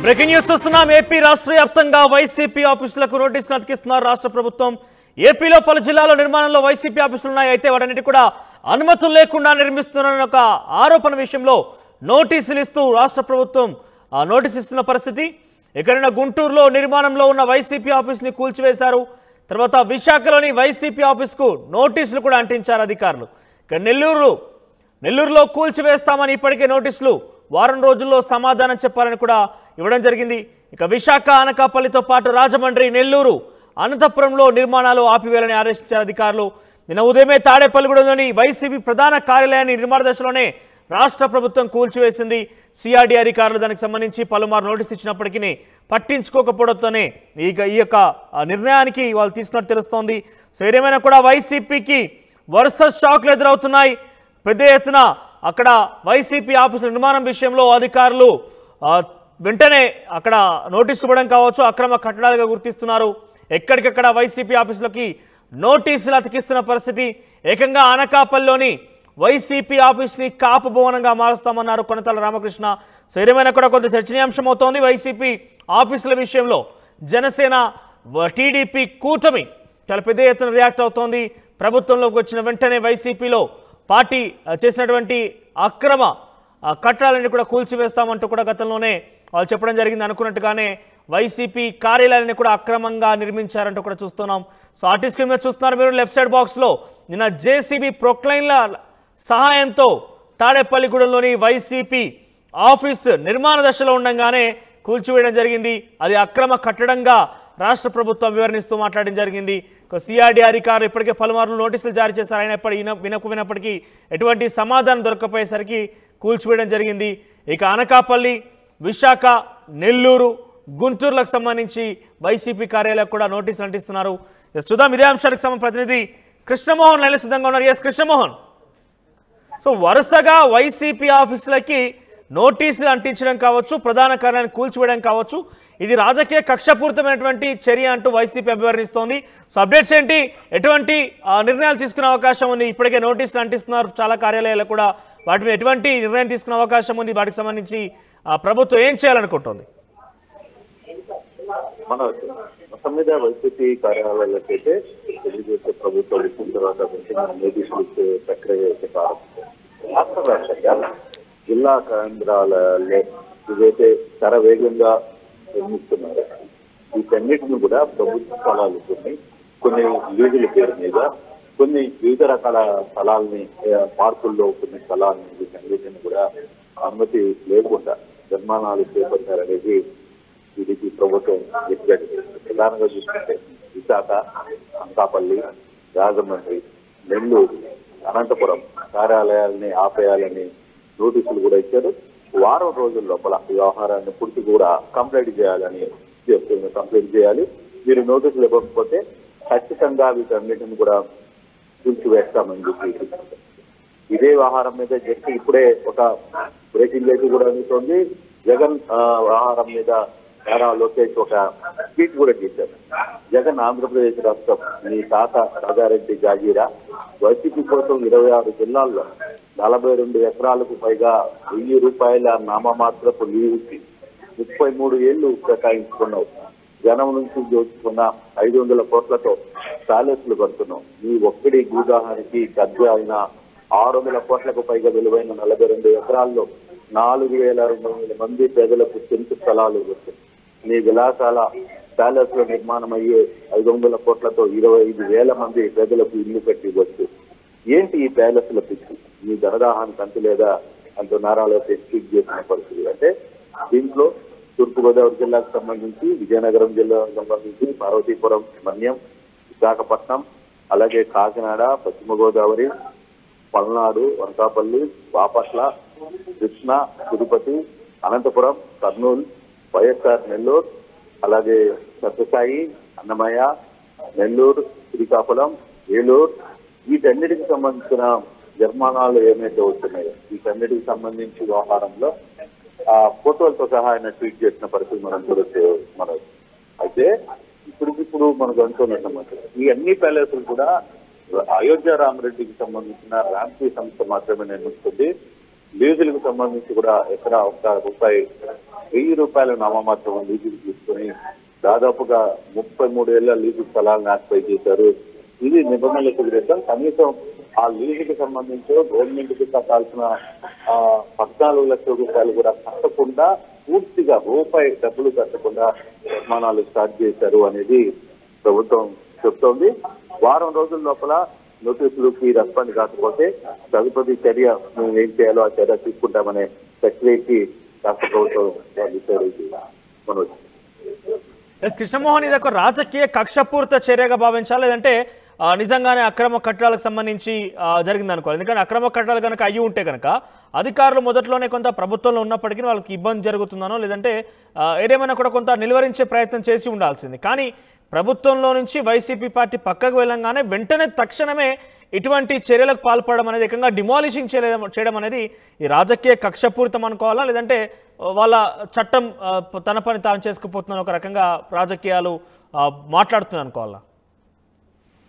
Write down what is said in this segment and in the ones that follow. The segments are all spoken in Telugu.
బ్రేకింగ్ న్యూస్ చూస్తున్నాం. ఏపీ రాష్ట్ర వ్యాప్తంగా వైసీపీ ఆఫీసులకు నోటీసులు అతికిస్తున్నారు రాష్ట్ర ప్రభుత్వం. ఏపీలో పలు జిల్లాల్లో నిర్మాణంలో వైసీపీ ఆఫీసులు ఉన్నాయి. అయితే వాటన్నిటి కూడా అనుమతులు లేకుండా నిర్మిస్తున్నారన్న ఒక ఆరోపణ విషయంలో నోటీసులు ఇస్తూ రాష్ట్ర ప్రభుత్వం నోటీసు ఇస్తున్న పరిస్థితి. ఎక్కడైనా గుంటూరులో నిర్మాణంలో ఉన్న వైసీపీ ఆఫీస్ని కూల్చివేశారు. తర్వాత విశాఖలోని వైసీపీ ఆఫీస్కు నోటీసులు కూడా అంటించారు అధికారులు. ఇక నెల్లూరులో కూల్చివేస్తామని ఇప్పటికే నోటీసులు వారం రోజుల్లో సమాధానం చెప్పాలని కూడా ఇవ్వడం జరిగింది. ఇక విశాఖ, అనకాపల్లితో పాటు రాజమండ్రి, నెల్లూరు, అనంతపురంలో నిర్మాణాలు ఆపివేయాలని ఆదేశించారు అధికారులు. నిన్న ఉదయమే తాడేపల్లిగూడెంలోని వైసీపీ ప్రధాన కార్యాలయాన్ని నిర్మాణ దశలోనే రాష్ట్ర ప్రభుత్వం కూల్చివేసింది. సిఆర్డీ అధికారులు దానికి సంబంధించి పలుమారు నోటీసు ఇచ్చినప్పటికీ పట్టించుకోకపోవడంతోనే ఈ యొక్క నిర్ణయానికి వాళ్ళు తీసుకున్నట్టు తెలుస్తోంది. సో ఏదేమైనా కూడా వైసీపీకి వరుస షాక్లు ఎదురవుతున్నాయి. పెద్ద ఎత్తున అక్కడ వైసీపీ ఆఫీసు నిర్మాణం విషయంలో అధికారులు వెంటనే అక్కడ నోటీసులు ఇవ్వడం కావచ్చు, అక్రమ కట్టడాలుగా గుర్తిస్తున్నారు. ఎక్కడికక్కడ వైసీపీ ఆఫీసులకి నోటీసులు అతికిస్తున్న పరిస్థితి. ఏకంగా అనకాపల్లిలోని వైసీపీ ఆఫీస్ని కాపు భవనంగా మారుస్తామన్నారు కొనతాల రామకృష్ణ. సో ఏదేమైనా కూడా కొంత చర్చనీయాంశం అవుతోంది వైసీపీ ఆఫీసుల విషయంలో. జనసేన, టీడీపీ కూటమి చాలా పెద్ద ఎత్తున రియాక్ట్ అవుతోంది. ప్రభుత్వంలోకి వచ్చిన వెంటనే వైసీపీలో పార్టీ చేసినటువంటి అక్రమ కట్టడాలన్నీ కూడా కూల్చివేస్తామంటూ కూడా గతంలోనే వాళ్ళు చెప్పడం జరిగింది. అనుకున్నట్టుగానే వైసీపీ కార్యాలయాన్ని కూడా అక్రమంగా నిర్మించారంటూ కూడా చూస్తున్నాం. సో ఆర్టీ స్క్రీన్ మీద చూస్తున్నారు మీరు. లెఫ్ట్ సైడ్ బాక్స్లో నిన్న జేసీబీ ప్రొక్లైన్ల సహాయంతో తాడేపల్లిగూడెంలోని వైసీపీ ఆఫీస్ నిర్మాణ దశలో ఉండగానే కూల్చివేయడం జరిగింది. అది అక్రమ కట్టడంగా రాష్ట్ర ప్రభుత్వం వివరణిస్తూ మాట్లాడడం జరిగింది. సిఆర్డీ అధికారులు ఇప్పటికే పలుమార్లు నోటీసులు జారీ చేశారు. వినప్పటికీ ఎటువంటి సమాధానం దొరకకపోయేసరికి కూల్చివేయడం జరిగింది. ఇక అనకాపల్లి, విశాఖ, నెల్లూరు, గుంటూరులకు సంబంధించి వైసీపీ కార్యాలయాలకు కూడా నోటీసులు అంటిస్తున్నారు. చూద్దాం ఇదే అంశానికి సంబంధించిన ప్రతినిధి కృష్ణమోహన్ లైన్లో సిద్ధంగా ఉన్నారు. ఎస్ కృష్ణమోహన్, సో వరుసగా వైసీపీ ఆఫీసులకి నోటీసులు అంటించడం కావచ్చు, ప్రధాన కార్యాలయాన్ని కూల్చివేయడం కావచ్చు, ఇది రాజకీయ కక్షపూరితమైనటువంటి చర్య అంటూ వైసీపీ అభివర్ణిస్తోంది. సో అప్డేట్స్ ఏంటి, ఎటువంటి నిర్ణయాలు తీసుకునే అవకాశం ఉంది? ఇప్పటికే నోటీసులు అంటిస్తున్నారు చాలా కార్యాలయాలు కూడా, వాటి మీద ఎటువంటి నిర్ణయం తీసుకునే అవకాశం ఉంది? వాటికి సంబంధించి ప్రభుత్వం ఏం చేయాలనుకుంటుంది? మొత్తం మీద వైసీపీ కార్యాలయాలకైతే తెలుగుదేశం ప్రభుత్వం వచ్చిన తర్వాత నోటీసులు ఇచ్చే ప్రక్రియ అయితే రాష్ట్ర వ్యాప్తంగా జిల్లా కేంద్రాలలో ఇదైతే శరవేగంగా నిర్మిస్తున్నారు. వీటన్నిటిని కూడా ప్రభుత్వ స్థలాలు కొన్ని వీధుల పేరు మీద, కొన్ని వివిధ రకాల స్థలాలని, పార్కుల్లో కొన్ని స్థలాలని, వీటన్నిటిని కూడా అనుమతి లేకుండా నిర్మాణాలు చేపట్టారనేది టీడీపీ ప్రభుత్వం చెప్పారు. ప్రధానంగా చూసుకుంటే విశాఖ, అనకాపల్లి, రాజమండ్రి, నెల్లూరు, అనంతపురం కార్యాలయాలని ఆపేయాలని నోటీసులు కూడా ఇచ్చారు. వారం రోజుల లోపల ఈ వ్యవహారాన్ని పూర్తి కూడా కంప్లైంట్ చేయాలని కంప్లైంట్ చేయాలి. మీరు నోటీసులు ఇవ్వకపోతే ఖచ్చితంగా వీటన్నిటిని కూడా కూల్చివేస్తామని చెప్పి ఇదే వ్యవహారం మీద జస్ట్ ఇప్పుడే ఒక బ్రేకింగ్ న్యూస్ కూడా అందుతోంది. జగన్ వ్యవహారం మీద నారా లోకేష్ ఒక ట్వీట్ కూడా చేశారు. జగన్ ఆంధ్రప్రదేశ్ రాష్ట్రం మీ తాత రాజారెడ్డి జాగీరా, వైసీపీ కోసం 26 జిల్లాల్లో 42 ఎకరాలకు పైగా 1000 రూపాయల నామమాత్రపు లీవుకి 33 ఏళ్లు కేటాయించుకున్నావు. జనం నుంచి దోచుకున్న 500 కోట్లతో ప్యాలెస్లు కడుతున్నావు. ఈ ఒక్కడి భూదాహానికి కబ్జా అయిన 600 కోట్లకు పైగా విలువైన 42 ఎకరాల్లో 4200 మంది పేదలకు చెంచు స్థలాలు వచ్చాయి. నీ విలాసాల ప్యాలెస్ లో నిర్మాణం అయ్యే 500 కోట్లతో 25,000 మంది పేదలకు ఇల్లు కట్టి వచ్చు. ఏంటి ఈ ప్యాలెస్ల పిచ్చి? మీ ధనదాహానికి అంతు లేదా అంటూ నారా లోకేష్ ట్వీట్ చేసిన పరిస్థితి. అంటే దీంట్లో తూర్పుగోదావరి జిల్లాకు సంబంధించి, విజయనగరం జిల్లాకు సంబంధించి, పార్వతీపురం, మన్యం, విశాఖపట్నం, అలాగే కాకినాడ, పశ్చిమ గోదావరి, పల్నాడు, అనకాపల్లి, బాపట్ల, కృష్ణా, తిరుపతి, అనంతపురం, కర్నూలు, వైఎస్ఆర్ నెల్లూరు, అలాగే సత్యసాయి, అన్నమయ్య, నెల్లూరు, శ్రీకాకుళం, ఏలూరు, వీటన్నిటికి సంబంధించిన నిర్మాణాలు ఏమైతే వస్తున్నాయో వీటన్నిటికి సంబంధించి వ్యవహారంలో ఫోటోలతో సహా ఆయన ట్వీట్ చేసిన పరిస్థితి మనం చూడొచ్చు. అయితే ఇప్పటికిప్పుడు మనకు అనుకున్న సమాచారం ఈ అన్ని ప్యాలెస్లు కూడా అయోధ్య రామరెడ్డికి సంబంధించిన ర్యాంపీ సంస్థ మాత్రమే నిర్మిస్తుంది. లీజులకు సంబంధించి కూడా ఎక్కడ ₹1,000 నామమాత్రం లీజులు తీసుకుని దాదాపుగా 33 ఏళ్ల లీజు స్థలాలను ఆక్యుపై చేశారు. ఇది నిబంధనలకు విరుద్ధం. కనీసం ఆ లీజుకి సంబంధించి గవర్నమెంట్ కి కట్టాల్సిన 14 లక్షల రూపాయలు కూడా కట్టకుండా పూర్తిగా డబ్బులు కట్టకుండా నిర్మాణాలు స్టార్ట్ చేశారు అనేది ప్రభుత్వం చెప్తోంది. వారం రోజుల లోపల నోటీసులకి రెస్పాండ్ కాకపోతే తదుపరి చర్య మేము ఏం చేయాలో ఆ చర్య తీసుకుంటామనే ప్రక్రియకి రాష్ట్ర ప్రభుత్వం మనోజ్. కృష్ణమోహన్, ఇది ఒక రాజకీయ కక్షపూరిత చర్యగా భావించాలి, లేదంటే నిజంగానే అక్రమ కట్టడాలకు సంబంధించి జరిగింది అనుకోవాలి? ఎందుకంటే అక్రమ కట్టడాలు కనుక అయ్యి ఉంటే కనుక అధికారులు మొదట్లోనే కొంత ప్రభుత్వంలో ఉన్నప్పటికీ వాళ్ళకి ఇబ్బంది జరుగుతుందనో, లేదంటే ఏదేమైనా కూడా కొంత నిలువరించే ప్రయత్నం చేసి ఉండాల్సింది. కానీ ప్రభుత్వంలో నుంచి వైసీపీ పార్టీ పక్కకు వెళ్ళంగానే వెంటనే తక్షణమే ఇటువంటి చర్యలకు పాల్పడడం అనేది, ఏకంగా డిమాలిషింగ్ చేయడం అనేది ఈ రాజకీయ కక్షపూరితం అనుకోవాలా, లేదంటే వాళ్ళ చట్టం తన పని తాను చేసుకుపోతున్న ఒక రకంగా రాజకీయాలు మాట్లాడుతుంది అనుకోవాలా?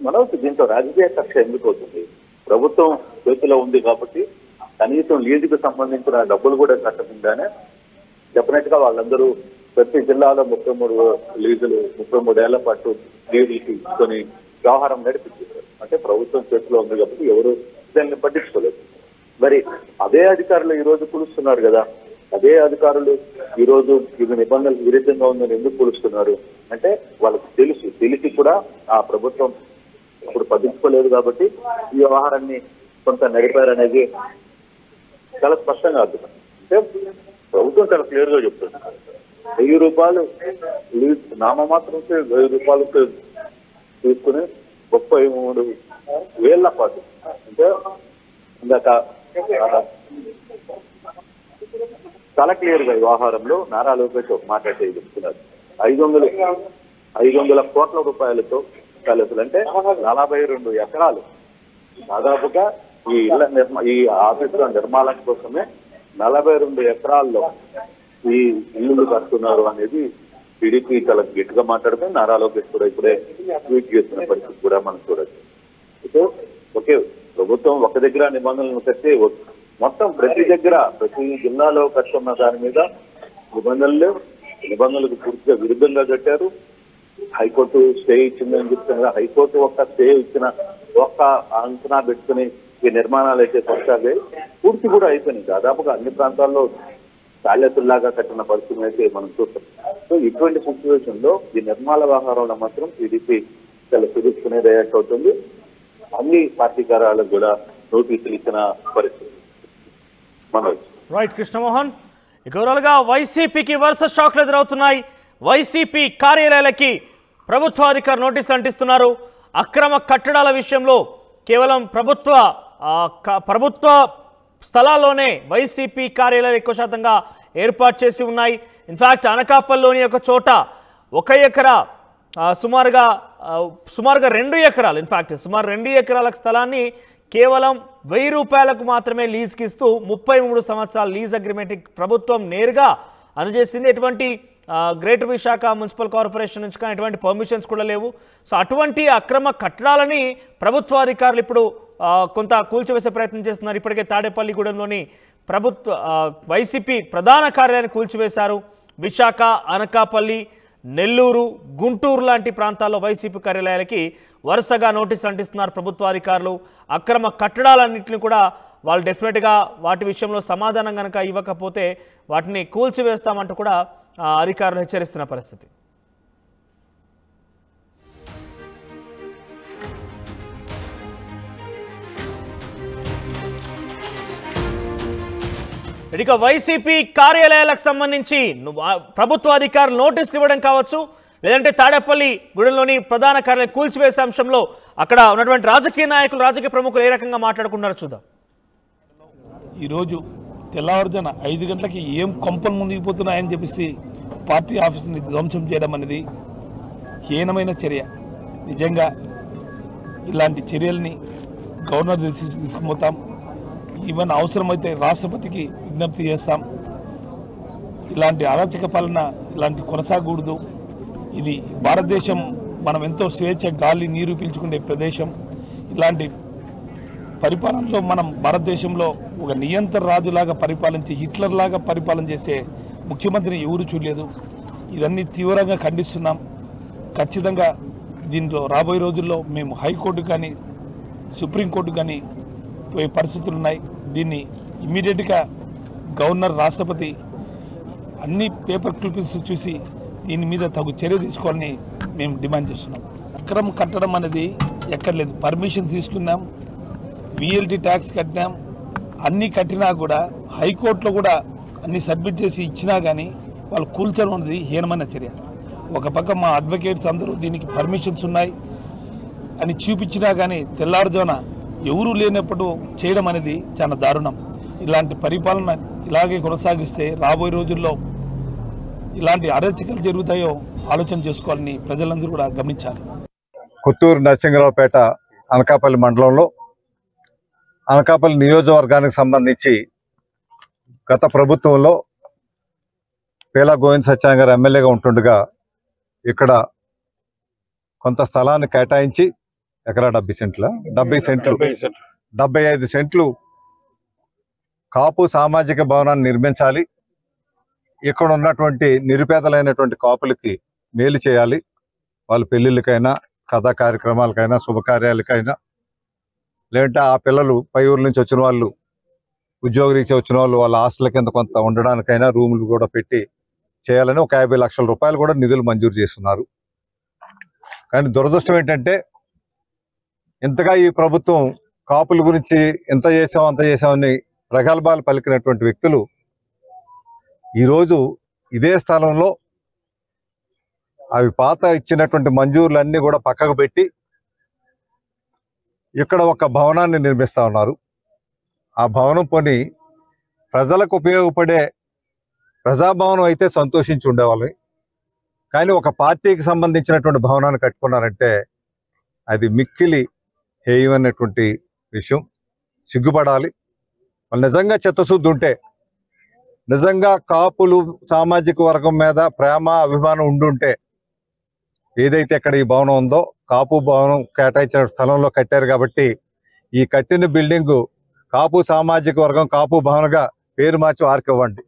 మనోజ్, దీంతో రాజకీయ కక్ష ఎందుకు అవుతుంది? ప్రభుత్వం చేతిలో ఉంది కాబట్టి కనీసం లీజుకు సంబంధించిన డబ్బులు కూడా కట్టకుండానే డెఫినెట్ గా వాళ్ళందరూ ప్రతి జిల్లాలో 33 లీజులు 33 ఏళ్ల పాటు లీజులు తీసుకొని వ్యవహారం నడిపించారు. అంటే ప్రభుత్వం చేతిలో ఉంది కాబట్టి ఎవరు దాన్ని పట్టించుకోలేదు. మరి అదే అధికారులు ఈ రోజు పిలుస్తున్నారు కదా, అదే అధికారులు ఈ రోజు ఇది నిబంధనలకు విరుద్ధంగా ఉందని ఎందుకు పిలుస్తున్నారు అంటే వాళ్ళకి తెలిసి కూడా ఆ ప్రభుత్వం ఇప్పుడు పట్టించుకోలేదు కాబట్టి ఈ వ్యవహారాన్ని కొంత నడిపారనేది చాలా స్పష్టంగా అర్థం. అంటే ప్రభుత్వం చాలా క్లియర్ గా చెప్తుంది, ₹1000 నామమాత్రం ₹1000 తీసుకుని 33 ఏళ్ల పాటు, అంటే ఇందాక చాలా క్లియర్ గా వ్యవహారంలో నారా లోకేష్ మాట్లాడితే చెప్తున్నారు. 500 కోట్ల రూపాయలతో అంటే 42 ఎకరాలు దాదాపుగా ఈ ఆఫీసుల నిర్మాణం కోసమే 42 ఎకరాల్లో ఈ ఇల్లు కడుతున్నారు అనేది టీడీపీ చాలా గట్టిగా మాట్లాడితే నారా లోకేష్ కూడా ఇప్పుడే ట్వీట్ చేస్తున్న పరిస్థితి కూడా మనం చూడొచ్చు. సో ఓకే, ప్రభుత్వం ఒక దగ్గర నిబంధనలను కట్టి మొత్తం ప్రతి జిల్లాలో కట్టున్న దాని మీద నిబంధనలకు పూర్తిగా విరుద్ధంగా కట్టారు. హైకోర్టు స్టే ఇచ్చిందని చెప్తున్నారు. హైకోర్టు ఒక్క స్టే ఇచ్చిన ఒక్క అంచనా పెట్టుకుని ఈ నిర్మాణాలు అయితే కొనసాగాయి, పూర్తి కూడా అయిపోయినాయి. దాదాపుగా అన్ని ప్రాంతాల్లో తాళ్యతుల్లాగా కట్టిన పరిస్థితిని అయితే మనం చూస్తాం. సో ఇటువంటి సిచ్యువేషన్ లో ఈ నిర్మాణ వ్యవహారంలో మాత్రం టీడీపీ చాలా సీరియస్గానే రియాక్ట్ అవుతుంది. అన్ని పార్టీ కార్యాలకు కూడా నోటీసులు ఇచ్చిన పరిస్థితి. మనోజ్. రైట్ కృష్ణమోహన్, ఓవరాల్గా వైసీపీకి వరుస షాక్లు ఎదురవుతున్నాయి. వైసీపీ కార్యాలయాలకి ప్రభుత్వ అధికారులు నోటీసులు అంటిస్తున్నారు. అక్రమ కట్టడాల విషయంలో కేవలం ప్రభుత్వ స్థలాల్లోనే వైసీపీ కార్యాలయాలు ఎక్కువ శాతంగా ఏర్పాటు చేసి ఉన్నాయి. ఇన్ఫ్యాక్ట్ అనకాపల్లిలోని ఒక చోట 1 ఎకరా సుమారుగా 2 ఎకరాలు, ఇన్ఫ్యాక్ట్ సుమారు 2 ఎకరాల స్థలాన్ని కేవలం ₹1000 మాత్రమే లీజ్కి ఇస్తూ 33 సంవత్సరాల లీజ్ అగ్రిమెంట్ ప్రభుత్వం నేరుగా అందజేసింది. ఎటువంటి గ్రేటర్ విశాఖ మున్సిపల్ కార్పొరేషన్ నుంచి కానీ ఎటువంటి పర్మిషన్స్ కూడా లేవు. సో అటువంటి అక్రమ కట్టడాలని ప్రభుత్వ అధికారులు ఇప్పుడు కొంత కూల్చివేసే ప్రయత్నం చేస్తున్నారు. ఇప్పటికే తాడేపల్లిగూడెంలోని వైసీపీ ప్రధాన కార్యాలయాన్ని కూల్చివేశారు. విశాఖ, అనకాపల్లి, నెల్లూరు, గుంటూరు లాంటి ప్రాంతాల్లో వైసీపీ కార్యాలయాలకి వరుసగా నోటీసులు అంటిస్తున్నారు ప్రభుత్వ అధికారులు. అక్రమ కట్టడాలన్నింటినీ కూడా వాళ్ళు డెఫినెట్గా వాటి విషయంలో సమాధానం కనుక ఇవ్వకపోతే వాటిని కూల్చివేస్తామంటూ కూడా అధికారులు హెచ్చరిస్తున్న పరిస్థితి. ఇక వైసీపీ కార్యాలయాలకు సంబంధించి ప్రభుత్వ అధికారులు నోటీసులు ఇవ్వడం కావచ్చు, లేదంటే తాడేపల్లి గూడెంలోని ప్రధాన కార్యాలయం కూల్చివేసే అంశంలో అక్కడ ఉన్నటువంటి రాజకీయ నాయకులు, రాజకీయ ప్రముఖులు ఏ రకంగా మాట్లాడుకున్నారో చూద్దాం. ఈరోజు తెల్లవారుజాన 5 గంటలకి ఏం కొంపలు మునిగిపోతున్నాయని చెప్పేసి పార్టీ ఆఫీసుని ధ్వంసం చేయడం అనేది హీనమైన చర్య. నిజంగా ఇలాంటి చర్యల్ని గవర్నర్ తీసుకుపోతాం. ఈవెన్ అవసరమైతే రాష్ట్రపతికి విజ్ఞప్తి చేస్తాం. ఇలాంటి అరాచక పాలన ఇలాంటి కొనసాగకూడదు. ఇది భారతదేశం, మనం ఎంతో స్వేచ్ఛ గాలి నీరు పీల్చుకునే ప్రదేశం. ఇలాంటి పరిపాలనలో మనం భారతదేశంలో ఒక నియంత్రణ రాజులాగా పరిపాలించి హిట్లర్ లాగా పరిపాలన చేసే ముఖ్యమంత్రిని ఎవరు చూడలేదు. ఇదన్నీ తీవ్రంగా ఖండిస్తున్నాం. ఖచ్చితంగా దీంట్లో రాబోయే రోజుల్లో మేము హైకోర్టు కానీ సుప్రీంకోర్టు కానీ పోయే పరిస్థితులు ఉన్నాయి. దీన్ని ఇమ్మీడియట్గా గవర్నర్, రాష్ట్రపతి అన్ని పేపర్ క్లిప్పింగ్స్ చూసి దీని మీద తగు చర్య తీసుకోవాలని మేము డిమాండ్ చేస్తున్నాం. అక్రమం కట్టడం అనేది ఎక్కడ లేదు. పర్మిషన్ తీసుకున్నాం, VLT ట్యాక్స్ కట్టినాం, అన్నీ కట్టినా కూడా హైకోర్టులో కూడా అన్ని సబ్మిట్ చేసి ఇచ్చినా కానీ వాళ్ళు కూల్చడం అనేది హీనమైన చర్య. ఒక పక్క మా అడ్వకేట్స్ అందరూ దీనికి పర్మిషన్స్ ఉన్నాయి అని చూపించినా కానీ తెల్లారుజామున ఎవరూ లేనప్పుడు చేయడం అనేది చాలా దారుణం. ఇలాంటి పరిపాలన ఇలాగే కొనసాగిస్తే రాబోయే రోజుల్లో ఇలాంటి అరాచకాలు జరుగుతాయో ఆలోచన చేసుకోవాలని ప్రజలందరూ కూడా గమనించాలి. కొత్తూరు నరసింగరావుపేట అనకాపల్లి మండలంలో అనకాపల్లి నియోజకవర్గానికి సంబంధించి గత ప్రభుత్వంలో పేలా గోవింద్ సత్యనారాయణ గారు ఎమ్మెల్యేగా ఉంటుండగా ఇక్కడ కొంత స్థలాన్ని కేటాయించి ఎకరా 75 సెంట్లు కాపు సామాజిక భవనాన్ని నిర్మించాలి, ఇక్కడ ఉన్నటువంటి నిరుపేదలైనటువంటి కాపులకి మేలు చేయాలి, వాళ్ళ పెళ్లిళ్ళకైనా కథా కార్యక్రమాలకైనా శుభకార్యాలకైనా లేదంటే ఆ పిల్లలు పై ఊరు నుంచి వచ్చిన వాళ్ళు ఉద్యోగరీత్యా వచ్చిన వాళ్ళు వాళ్ళ ఆస్తుల కింద కొంత ఉండడానికైనా రూములు కూడా పెట్టి చేయాలని ఒక 50 లక్షల రూపాయలు కూడా నిధులు మంజూరు చేస్తున్నారు. కానీ దురదృష్టం ఏంటంటే ఇంతగా ఈ ప్రభుత్వం కాపుల గురించి ఎంత చేసాం అంత చేసామని ప్రగల్భాలు పలికినటువంటి వ్యక్తులు ఈరోజు ఇదే స్థలంలో అవి పాత ఇచ్చినటువంటి మంజూరులన్నీ కూడా పక్కకు పెట్టి ఇక్కడ ఒక భవనాన్ని నిర్మిస్తా ఉన్నారు. ఆ భవనం పోని ప్రజలకు ఉపయోగపడే ప్రజాభవనం అయితే సంతోషించి ఉండేవాళ్ళం. కానీ ఒక పార్టీకి సంబంధించినటువంటి భవనాన్ని కట్టుకున్నారంటే అది మిక్కిలి హేయమైనటువంటి విషయం. సిగ్గుపడాలి. వాళ్ళు నిజంగా చిత్తశుద్ధి ఉంటే, నిజంగా కాపులు సామాజిక వర్గం మీద ప్రేమ అభిమానం ఉండుంటే ఏదైతే ఇక్కడ ఈ భవనం ఉందో కాపు భవనం కేటాయించిన స్థలంలో కట్టారు కాబట్టి ఈ కట్టిన బిల్డింగు కాపు సామాజిక వర్గం కాపు భవన్గా పేరు మార్చి వారికి ఇవ్వండి.